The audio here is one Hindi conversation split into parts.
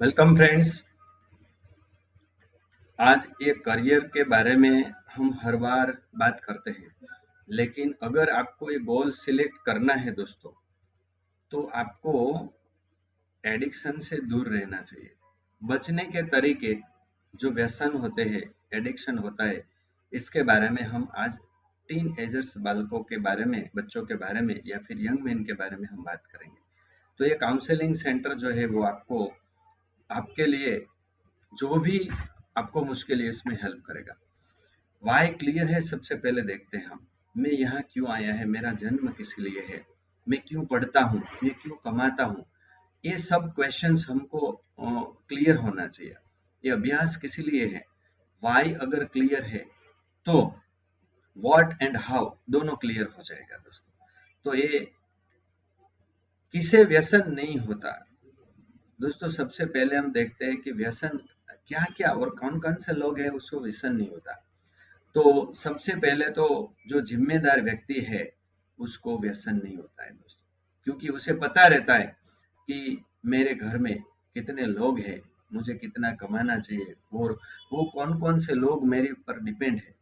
Welcome friends. आज एक करियर के बारे में हम हर बार बात करते हैं, लेकिन अगर आपको ये गोल सिलेक्ट करना है दोस्तों, तो आपको एडिक्शन से दूर रहना चाहिए। बचने के तरीके, जो व्यसन होते हैं, एडिक्शन होता है, इसके बारे में हम आज टीन एजर्स बालकों के बारे में, बच्चों के बारे में या फिर यंग मैन के बारे में हम बात करेंगे। तो ये काउंसलिंग सेंटर जो है वो आपको, आपके लिए जो भी आपको मुश्किल है इसमें हेल्प करेगा। वाई क्लियर है, सबसे पहले देखते हैं हम। मैं यहाँ क्यों आया है, मेरा जन्म किस लिए है, मैं क्यों पढ़ता हूँ, मैं क्यों कमाता हूँ, ये सब क्वेश्चंस हमको क्लियर होना चाहिए। ये अभ्यास किस लिए है। वाई अगर क्लियर है तो व्हाट एंड हाउ दोनों क्लियर हो जाएगा दोस्तों। तो ये किसे व्यसन नहीं होता दोस्तों। सबसे पहले हम देखते हैं कि व्यसन क्या क्या और कौन कौन से लोग हैं उसको व्यसन नहीं होता। तो सबसे पहले तो जो जिम्मेदार व्यक्ति है उसको व्यसन नहीं होता है दोस्तों, क्योंकि उसे पता रहता है कि मेरे घर में कितने लोग हैं, मुझे कितना कमाना चाहिए और वो कौन कौन से लोग मेरे ऊपर डिपेंड है।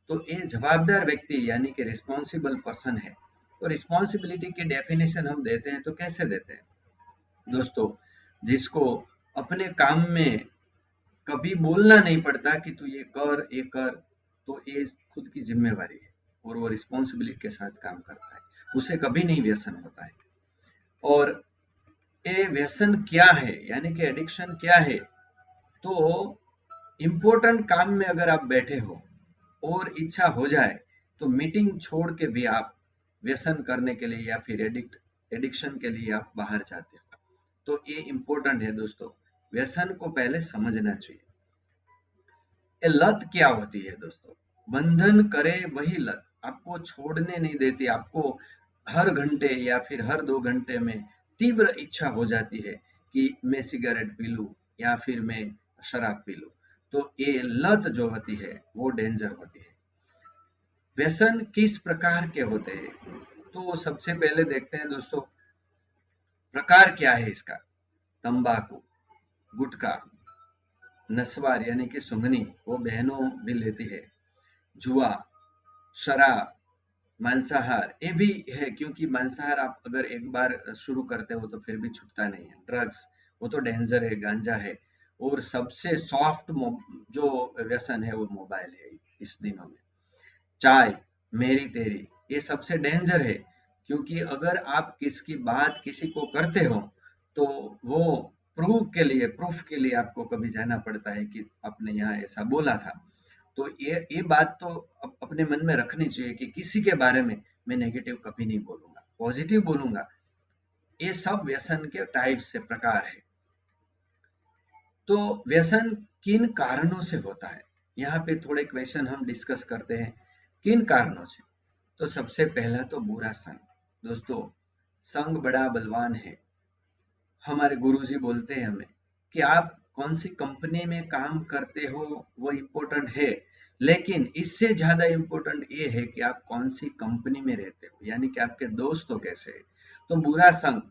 तो ये जवाबदार व्यक्ति यानी कि रिस्पॉन्सिबल पर्सन है। तो रिस्पॉन्सिबिलिटी की डेफिनेशन हम देते हैं तो कैसे देते हैं दोस्तों, जिसको अपने काम में कभी बोलना नहीं पड़ता कि तू ये कर, तो ये खुद की जिम्मेवारी है और वो रिस्पॉन्सिबिलिटी के साथ काम करता है, उसे कभी नहीं व्यसन होता है। और ये व्यसन क्या है यानी कि एडिक्शन क्या है। तो इम्पोर्टेंट काम में अगर आप बैठे हो और इच्छा हो जाए तो मीटिंग छोड़ के भी आप व्यसन करने के लिए या फिर एडिक्शन के लिए आप बाहर जाते हो। तो ये इम्पोर्टेंट है दोस्तों, व्यसन को पहले समझना चाहिए। ये लत क्या होती है दोस्तों। बंधन करे वही लत, आपको छोड़ने नहीं देती। आपको हर घंटे या फिर हर 2 घंटे में तीव्र इच्छा हो जाती है कि मैं सिगरेट पी लूं या फिर मैं शराब पी लूं। तो ये लत जो होती है वो डेंजर होती है। व्यसन किस प्रकार के होते हैं, तो सबसे पहले देखते हैं दोस्तों, प्रकार क्या है इसका। तंबाकू, गुटखा, नस्वार यानी कि सुंघनी, वो बहनों भी लेती है। जुआ, शराब, मांसाहार, ये भी है क्योंकि मांसाहार आप अगर एक बार शुरू करते हो तो फिर भी छूटता नहीं है। ड्रग्स, वो तो डेंजर है, गांजा है। और सबसे सॉफ्ट जो व्यसन है वो मोबाइल है इस दिनों में। चाय, मेरी तेरी, ये सबसे डेंजर है, क्योंकि अगर आप किसकी बात किसी को करते हो तो वो प्रूफ के लिए आपको कभी जाना पड़ता है कि आपने यहाँ ऐसा बोला था। तो ये बात तो अपने मन में रखनी चाहिए कि किसी के बारे में मैं नेगेटिव कभी नहीं बोलूंगा, पॉजिटिव बोलूंगा। ये सब व्यसन के टाइप से प्रकार है। तो व्यसन किन कारणों से होता है, यहाँ पे थोड़े क्वेश्चन हम डिस्कस करते हैं। किन कारणों से, तो सबसे पहला तो बुरा संग दोस्तों। संग बड़ा बलवान है। हमारे गुरुजी बोलते हैं हमें कि आप कौन सी कंपनी में काम करते हो वो इम्पोर्टेंट है, लेकिन इससे ज्यादा इम्पोर्टेंट ये है कि आप कौन सी कंपनी में रहते हो, यानी कि आपके दोस्त तो कैसे है। तो बुरा संग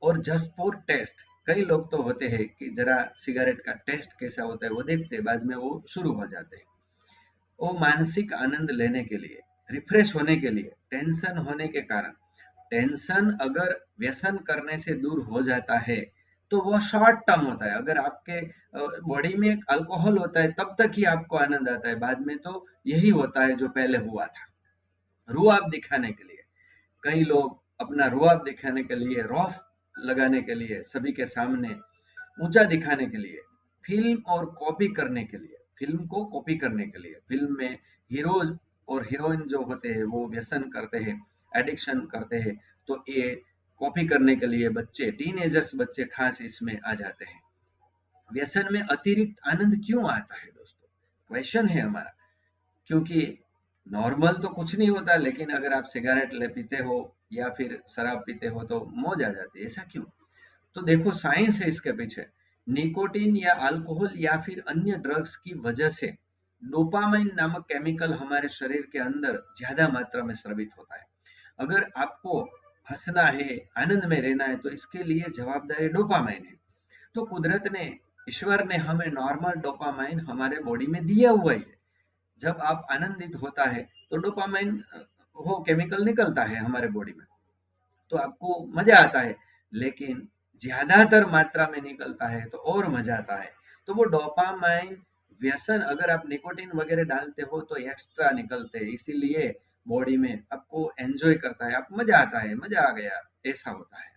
और जस्ट फॉर टेस्ट, कई लोग तो होते हैं कि जरा सिगरेट का टेस्ट कैसा होता है वो देखते हैं, बाद में वो शुरू हो जाते हैं। वो मानसिक आनंद लेने के लिए, रिफ्रेश होने के लिए, टेंशन होने के कारण। टेंशन अगर व्यसन करने से दूर हो जाता है तो वो शॉर्ट टर्म होता है। अगर आपके बॉडी में अल्कोहल होता है तब तक ही आपको आनंद आता है, बाद में तो यही होता है जो पहले हुआ था, रुआब दिखाने के लिए। कई लोग अपना रुआब दिखाने के लिए, रौफ लगाने के लिए, सभी के सामने ऊंचा दिखाने के लिए, फिल्म और कॉपी करने के लिए, फिल्म को कॉपी करने के लिए, फिल्म में हीरोज और हीरोइन जो होते हैं वो व्यसन करते हैं, एडिक्शन करते हैं। तो ये कॉपी करने के लिए बच्चे, टीनेजर्स बच्चे खास इसमें आ जाते हैं। व्यसन में अतिरिक्त आनंद क्यों आता है दोस्तों, क्वेश्चन है हमारा। क्योंकि नॉर्मल तो कुछ नहीं होता, लेकिन अगर आप सिगरेट ले पीते हो या फिर शराब पीते हो तो मौज आ जाती है, ऐसा क्यों। तो देखो साइंस है इसके पीछे। निकोटीन या अल्कोहल या फिर अन्य ड्रग्स की वजह से डोपामाइन नामक केमिकल हमारे शरीर के अंदर ज्यादा मात्रा में स्रावित होता है। अगर आपको हंसना है, आनंद में रहना है, तो इसके लिए जवाबदारी डोपामाइन है। तो कुदरत ने, ईश्वर ने हमें नॉर्मल डोपामाइन हमारे बॉडी में दिया हुआ ही है। जब आप आनंदित होता है तो डोपामाइन वो केमिकल निकलता है हमारे बॉडी में, तो आपको मजा आता है। लेकिन ज्यादातर मात्रा में निकलता है तो और मजा आता है। तो वो डोपामाइन व्यसन, अगर आप निकोटीन वगैरह डालते हो तो एक्स्ट्रा निकलते हैं, इसीलिए बॉडी में आपको एंजॉय करता है, आप मजा आता है, मजा आ गया, ऐसा होता है।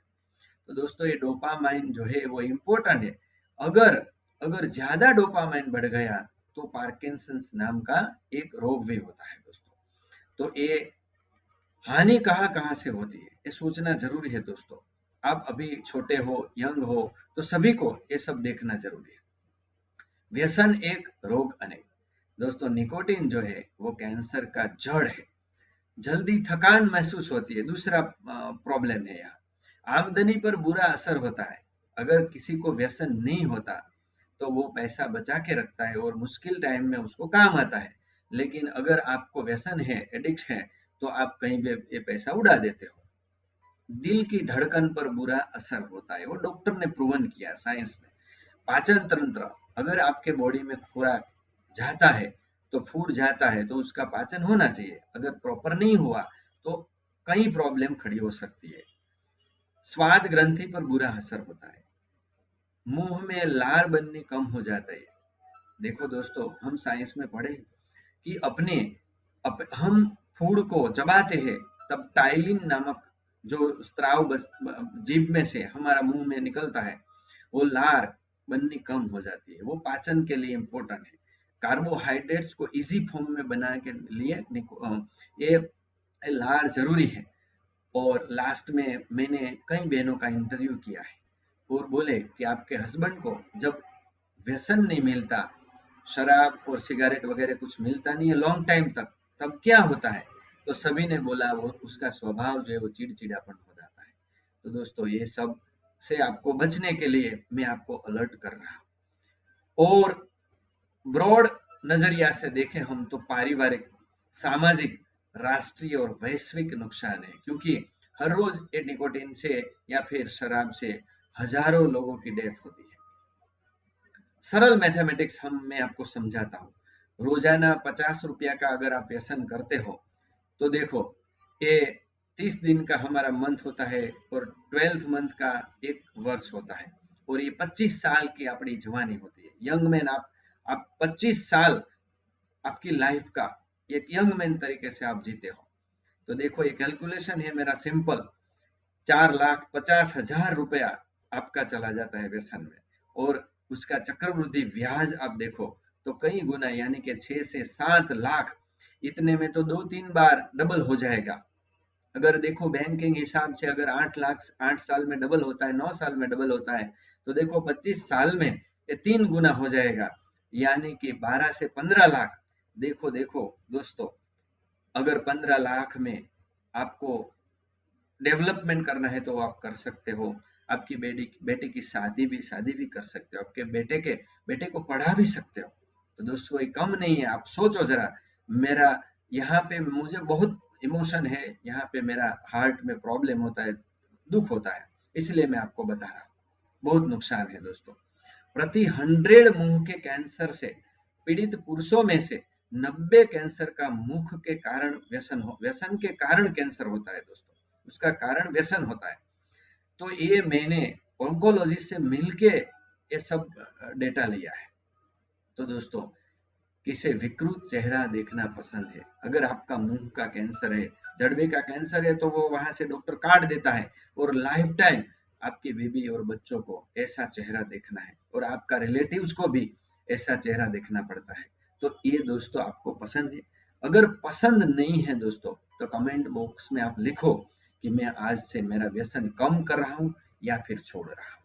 तो दोस्तों ये डोपामाइन जो है वो इम्पोर्टेंट है। अगर अगर ज्यादा डोपामाइन बढ़ गया तो पार्किंसंस नाम का एक रोग भी होता है दोस्तों। तो ये हानि कहाँ कहाँ से होती है ये सोचना जरूरी है दोस्तों। आप अभी छोटे हो, यंग हो, तो सभी को ये सब देखना जरूरी है। व्यसन एक रोग अनेक। दोस्तों निकोटीन जो है वो कैंसर का जड़ है। जल्दी थकान महसूस होती है, दूसरा प्रॉब्लम है यहाँ। आमदनी पर बुरा असर होता है। अगर किसी को व्यसन नहीं होता तो वो पैसा बचा के रखता है और मुश्किल टाइम में उसको काम आता है। लेकिन अगर आपको व्यसन है, एडिक्ट है, तो आप कहीं भी ये पैसा उड़ा देते हो। दिल की धड़कन पर बुरा असर होता है, वो डॉक्टर ने प्रूवन किया साइंस में। पाचन तंत्र, अगर आपके बॉडी में खुराक जाता है तो फूड जाता है तो उसका पाचन होना चाहिए, अगर प्रॉपर नहीं हुआ तो कई प्रॉब्लम खड़ी हो सकती है। स्वाद ग्रंथि पर बुरा असर होता है। मुंह में लार बननी कम हो जाता है। देखो दोस्तों, हम साइंस में पढ़े कि हम फूड को चबाते हैं तब टाइलिन नामक जो स्त्राव जीभ में से हमारा मुंह में निकलता है, वो लार बननी कम हो जाती है। वो पाचन के लिए इम्पोर्टेंट है। कार्बोहाइड्रेट्स को इजी फॉर्म में बनाने के लिए ये लार जरूरी है। और लास्ट में मैंने कई बहनों का इंटरव्यू किया है और बोले कि आपके हस्बैंड को जब व्यसन नहीं मिलता, शराब और सिगरेट वगैरह कुछ मिलता नहीं है लॉन्ग टाइम तक, तब क्या होता है? तो सभी ने बोला वो उसका स्वभाव जो है वो चिड़चिड़ापन हो जाता है। तो दोस्तों ये सब से आपको बचने के लिए मैं आपको अलर्ट कर रहा हूँ। और ब्रॉड नजरिया से देखें हम तो पारिवारिक, सामाजिक, राष्ट्रीय और वैश्विक नुकसान है, क्योंकि हर रोज ये निकोटीन से या फिर शराब से हजारों लोगों की डेथ होती है। सरल मैथमेटिक्स मैं आपको समझाता हूँ। रोजाना 50 रुपया का अगर आप व्यसन करते हो तो देखो, ये 30 दिन का हमारा मंथ होता है और 12th मंथ का एक वर्ष होता है, और ये 25 साल की अपनी जवानी होती है। यंग मैन, आप 25 साल आपकी लाइफ का एक यंग मैन तरीके से आप जीते हो। तो देखो ये कैलकुलेशन है मेरा सिंपल, 4,50,000 रुपया आपका चला जाता है व्यसन में। और उसका चक्रवृद्धि ब्याज आप देखो तो कई गुना, यानी कि 6 से 7 लाख, इतने में तो 2-3 बार डबल हो जाएगा। अगर देखो बैंकिंग हिसाब से, अगर 8 लाख 8 साल में डबल होता है, 9 साल में डबल होता है, तो देखो 25 साल में ये 3 गुना हो जाएगा, यानी कि 12 से 15 लाख। देखो देखो दोस्तों, अगर 15 लाख में आपको डेवलपमेंट करना है तो आप कर सकते हो। आपकी बेटी की शादी भी कर सकते हो, आपके बेटे को पढ़ा भी सकते हो। तो दोस्तों ये कम नहीं है, आप सोचो जरा। मेरा यहाँ पे मुझे बहुत इमोशन है, यहाँ पे मेरा हार्ट में प्रॉब्लम होता है, दुख होता है, इसलिए मैं आपको बता रहा हूँ। बहुत नुकसान है दोस्तों। प्रति 100 मुंह के कैंसर से पीड़ित पुरुषों में से 90 कैंसर का मुख के कारण व्यसन के कारण कैंसर होता है दोस्तों। उसका कारण व्यसन होता है। तो ये मैंने ऑन्कोलॉजिस्ट से मिलके ये सब डेटा लिया है। तो दोस्तों, किसे विकृत चेहरा देखना पसंद है? अगर आपका मुंह का कैंसर है, जड़बे का कैंसर है, तो वो वहां से डॉक्टर काट देता है और लाइफ टाइम आपकी बीवी और बच्चों को ऐसा चेहरा देखना है, और आपका रिलेटिव्स को भी ऐसा चेहरा देखना पड़ता है। तो ये दोस्तों आपको पसंद है? अगर पसंद नहीं है दोस्तों, तो कमेंट बॉक्स में आप लिखो कि मैं आज से मेरा व्यसन कम कर रहा हूँ या फिर छोड़ रहा हूँ।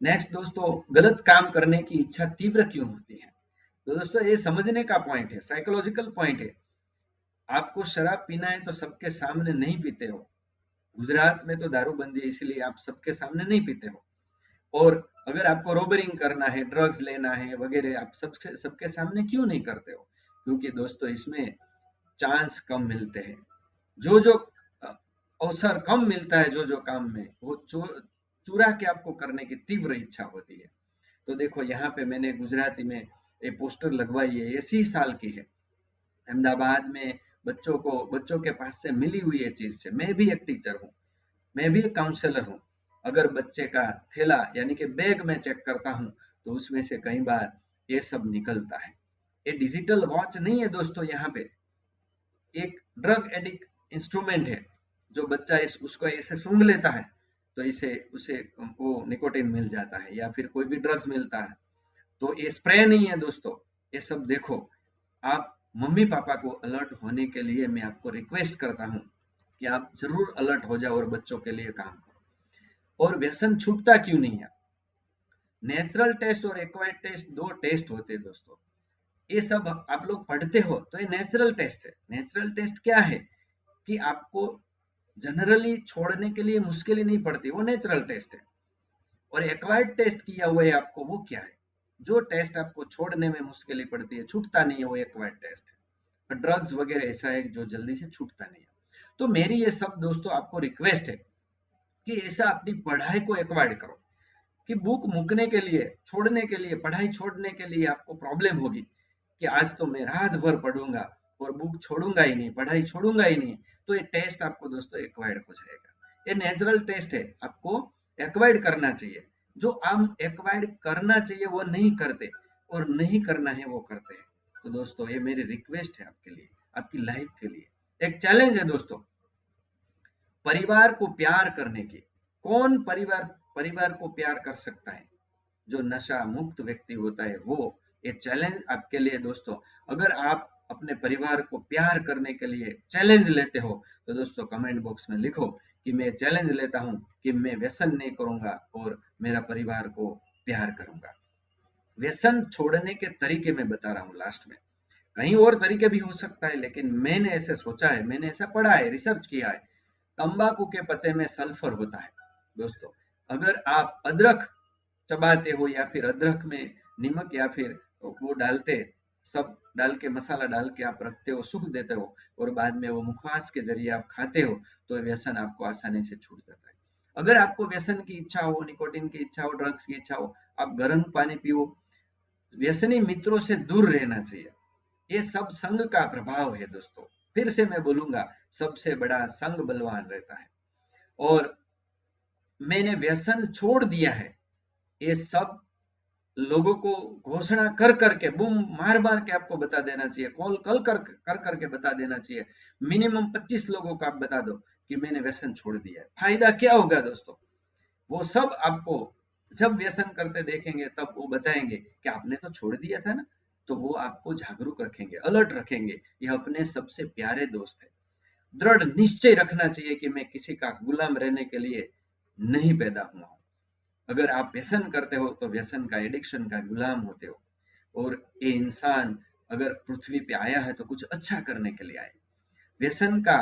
नेक्स्ट दोस्तों, गलत काम करने की इच्छा तीव्र क्यों होती है? तो दोस्तों ये समझने का पॉइंट है, साइकोलॉजिकल पॉइंट है। आपको शराब पीना है तो सबके सामने नहीं पीते हो। गुजरात में तो दारूबंदी है, इसलिए आप सबके सामने नहीं पीते हो। और अगर आपको रोबरिंग करना है, ड्रग्स लेना है वगैरह, आप सबके सबके सामने क्यों नहीं करते हो? क्योंकि दोस्तों इसमें चांस कम मिलते हैं। जो जो अवसर कम मिलता है, जो जो काम में, वो चुरा के आपको करने की तीव्र इच्छा होती है। तो देखो यहाँ पे मैंने गुजराती में एक पोस्टर लगवाई है, इसी साल की है। अहमदाबाद में बच्चों के पास से मिली हुई है चीज से। मैं भी एक टीचर हूँ, मैं भी एक काउंसलर हूँ। अगर बच्चे का थैला यानी कि बैग में चेक करता हूँ तो उसमें से कई बार ये सब निकलता है। ये डिजिटल वॉच नहीं है दोस्तों, यहाँ पे एक ड्रग एडिक्ट इंस्ट्रूमेंट है। जो बच्चा इस उसको ऐसे सूंघ लेता है तो इसे उसे वो निकोटिन मिल जाता है या फिर कोई भी ड्रग्स मिलता है। तो ये स्प्रे नहीं है दोस्तों, ये सब देखो। आप मम्मी पापा को अलर्ट होने के लिए मैं आपको रिक्वेस्ट करता हूँ कि आप जरूर अलर्ट हो जाओ और बच्चों के लिए काम करो। और व्यसन छूटता क्यों नहीं है? नेचुरल टेस्ट और एक्वायर्ड टेस्ट दो टेस्ट होते हैं दोस्तों। ये सब आप लोग पढ़ते हो तो ये नेचुरल टेस्ट है। नेचुरल टेस्ट क्या है कि आपको जनरली छोड़ने के लिए मुश्किल नहीं पड़ती, वो नेचुरल टेस्ट है। और एक्वायर्ड टेस्ट किया हुआ है आपको, वो क्या है? जो टेस्ट आपको छोड़ने में मुश्किल पड़ती है, छूटता नहीं है, वो एक्वायर्ड टेस्ट है। ड्रग्स वगैरह ऐसा है जो जल्दी से छूटता नहीं है। तो मेरी ये सब दोस्तों आपको रिक्वेस्ट है कि ऐसा अपनी पढ़ाई को एक्वायर्ड करो कि बुक मुकने के लिए, छोड़ने के लिए, पढ़ाई छोड़ने के लिए आपको प्रॉब्लम होगी कि आज तो मैं रात भर पढ़ूंगा और बुक छोड़ूंगा ही नहीं, पढ़ाई छोड़ूंगा ही नहीं। तो ये टेस्ट आपको दोस्तों एक्वायर्ड हो जाएगा। ये नेचुरल टेस्ट है, आपको एक्वायर्ड करना चाहिए। जो हम एक्वायर्ड करना चाहिए वो नहीं करते, और नहीं करना है वो करते हैं। तो दोस्तों ये मेरी रिक्वेस्ट है आपके लिए, आपकी लाइफ के लिए एक चैलेंज है दोस्तों, परिवार को प्यार करने की। कौन परिवार परिवार को प्यार कर सकता है? जो नशा मुक्त व्यक्ति होता है वो। ये चैलेंज आपके लिए दोस्तों। अगर आप अपने परिवार को प्यार करने के लिए चैलेंज लेते हो तो दोस्तों कमेंट बॉक्स में लिखो कि मैं चैलेंज लेता हूं कि मैं व्यसन नहीं करूंगा और मेरा परिवार को प्यार करूंगा। व्यसन छोड़ने के तरीके मैं बता रहा हूँ लास्ट में। कहीं और तरीके भी हो सकता है, लेकिन मैंने ऐसे सोचा है, मैंने ऐसा पढ़ा है, रिसर्च किया है। तंबाकू के पत्ते में सल्फर होता है दोस्तों। अगर आप अदरक चबाते हो या फिर अदरक में नमक या फिर वो डालते, सब डाल के मसाला डाल के आप रखते हो, सूख देते हो और बाद में वो मुखवास के जरिए आप खाते हो, तो व्यसन आपको आसानी से छूट जाता है। अगर आपको व्यसन की इच्छा हो, निकोटिन की इच्छा हो, ड्रग्स की इच्छा हो, आप गर्म पानी पियो। व्यसनी मित्रों से दूर रहना चाहिए। ये सब संग का प्रभाव है दोस्तों। फिर से मैं बोलूंगा, सबसे बड़ा संग बलवान रहता है। और मैंने व्यसन छोड़ दिया है, ये सब लोगों को घोषणा कर करके, बूम मार मार के आपको बता देना चाहिए, कॉल कल कर करके बता देना चाहिए। मिनिमम 25 लोगों को आप बता दो कि मैंने व्यसन छोड़ दिया है। फायदा क्या होगा दोस्तों? वो सब आपको जब व्यसन करते देखेंगे तब वो बताएंगे कि आपने तो छोड़ दिया था ना। तो वो आपको जागरूक रखेंगे, अलर्ट रखेंगे। ये अपने सबसे प्यारे दोस्त है। दृढ़ निश्चय रखना चाहिए कि मैं किसी का गुलाम रहने के लिए नहीं पैदा हुआ हूं। अगर आप व्यसन करते हो तो व्यसन का, एडिक्शन का गुलाम होते हो। और ये इंसान अगर पृथ्वी पे आया है तो कुछ अच्छा करने के लिए आए। व्यसन का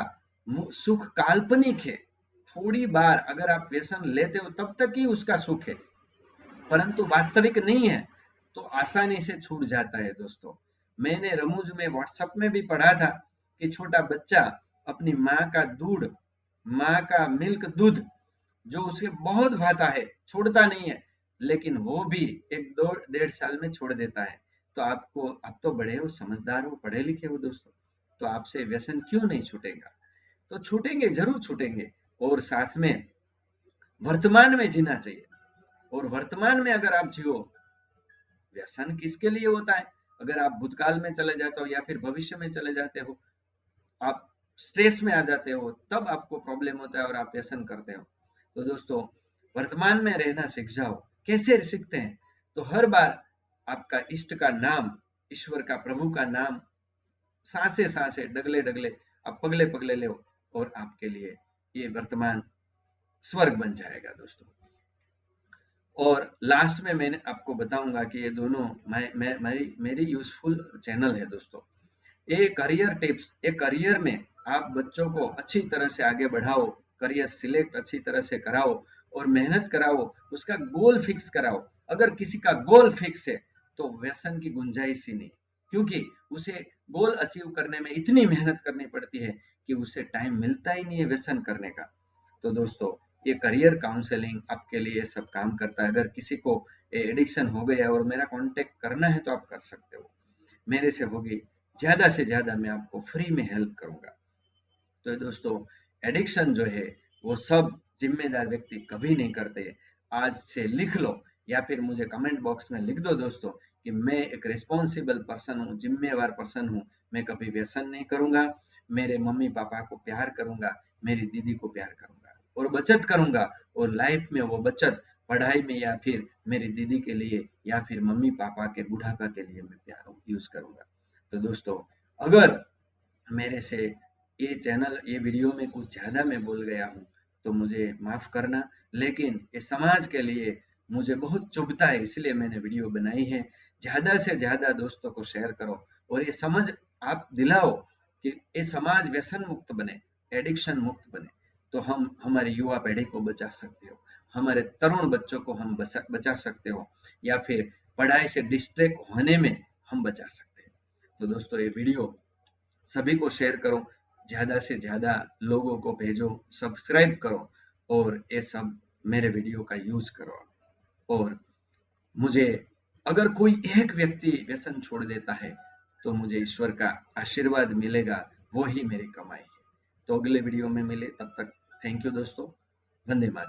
सुख काल्पनिक है। थोड़ी बार अगर आप व्यसन लेते हो तब तक ही उसका सुख है, परंतु वास्तविक नहीं है। तो आसानी से छूट जाता है दोस्तों। मैंने रमूज में व्हाट्सएप में भी पढ़ा था कि छोटा बच्चा अपनी माँ का मिल्क दूध जो उसे बहुत भाता है, छोड़ता नहीं है, लेकिन वो भी एक दो 1.5 साल में छोड़ देता है। तो आप तो बड़े हो, समझदार हो, पढ़े लिखे हो दोस्तों, तो आपसे व्यसन क्यों नहीं छूटेगा? तो छूटेंगे, जरूर छूटेंगे। और साथ में वर्तमान में जीना चाहिए। और वर्तमान में अगर आप जियो, व्यसन किसके लिए होता है? अगर आप भूतकाल में चले जाते हो या फिर भविष्य में चले जाते हो, आप स्ट्रेस में आ जाते हो, तब आपको प्रॉब्लम होता है और आप व्यसन करते हो। तो दोस्तों वर्तमान में रहना सीख जाओ। कैसे सीखते हैं? तो हर बार आपका इष्ट का नाम, ईश्वर का, प्रभु का नाम सांसे सांसे, डगले डगले, आप पगले पगले लो, और आपके लिए ये वर्तमान स्वर्ग बन जाएगा दोस्तों। और लास्ट में मैंने आपको बताऊंगा कि ये दोनों मेरी यूजफुल चैनल है दोस्तों। ये करियर टिप्स, ये करियर में आप बच्चों को अच्छी तरह से आगे बढ़ाओ, करियर सिलेक्ट अच्छी तरह से कराओ और मेहनत कराओ, उसका गोल फिक्स कराओ। अगर किसी का गोल फिक्स है तो व्यसन की गुंजाइश ही नहीं, क्योंकि उसे गोल अचीव करने में इतनी मेहनत करनी पड़ती है कि उसे टाइम मिलता ही नहीं है व्यसन करने का। तो दोस्तों ये करियर काउंसलिंग आपके लिए सब काम करता है। अगर किसी को एडिक्शन हो गया और मेरा कांटेक्ट करना है तो आप कर सकते हो, मेरे से होगी। ज़्यादा से ज़्यादा मैं आपको फ्री में हेल्प करूँगा। तो दोस्तों, एडिक्शन जो है वो सब जिम्मेदार व्यक्ति कभी नहीं करते। आज से लिख लो या फिर मुझे कमेंट बॉक्स में लिख दो दोस्तों कि मैं एक रिस्पॉन्सिबल पर्सन हूँ, जिम्मेवार पर्सन हूँ। मैं कभी व्यसन नहीं करूँगा, मेरे मम्मी पापा को प्यार करूँगा, मेरी दीदी को प्यार करूँगा और बचत करूँगा। और लाइफ में वो बचत पढ़ाई में या फिर मेरी दीदी के लिए या फिर मम्मी पापा के बुढ़ापा के लिए मैं प्यार यूज करूँगा। तो दोस्तों, अगर मेरे से ये वीडियो में कुछ ज़्यादा मैं बोल गया हूँ तो मुझे माफ़ करना, लेकिन ये समाज के लिए मुझे बहुत चुभता है, इसलिए मैंने वीडियो बनाई है। ज़्यादा से ज़्यादा दोस्तों को शेयर करो और ये समझ आप दिलाओ कि ये समाज व्यसन मुक्त बने, एडिक्शन मुक्त बने, तो हम हमारी युवा पीढ़ी को बचा सकते हो, हमारे तरुण बच्चों को हम बचा सकते हो, या फिर पढ़ाई से डिस्ट्रैक्ट होने में हम बचा सकते हैं। तो दोस्तों, ये वीडियो सभी को शेयर करो, ज़्यादा से ज़्यादा लोगों को भेजो, सब्सक्राइब करो और ये सब मेरे वीडियो का यूज़ करो। और मुझे, अगर कोई एक व्यक्ति व्यसन छोड़ देता है तो मुझे ईश्वर का आशीर्वाद मिलेगा, वो ही मेरी कमाई है। तो अगले वीडियो में मिले, तब तक थैंक यू दोस्तों। वंदे मातरम।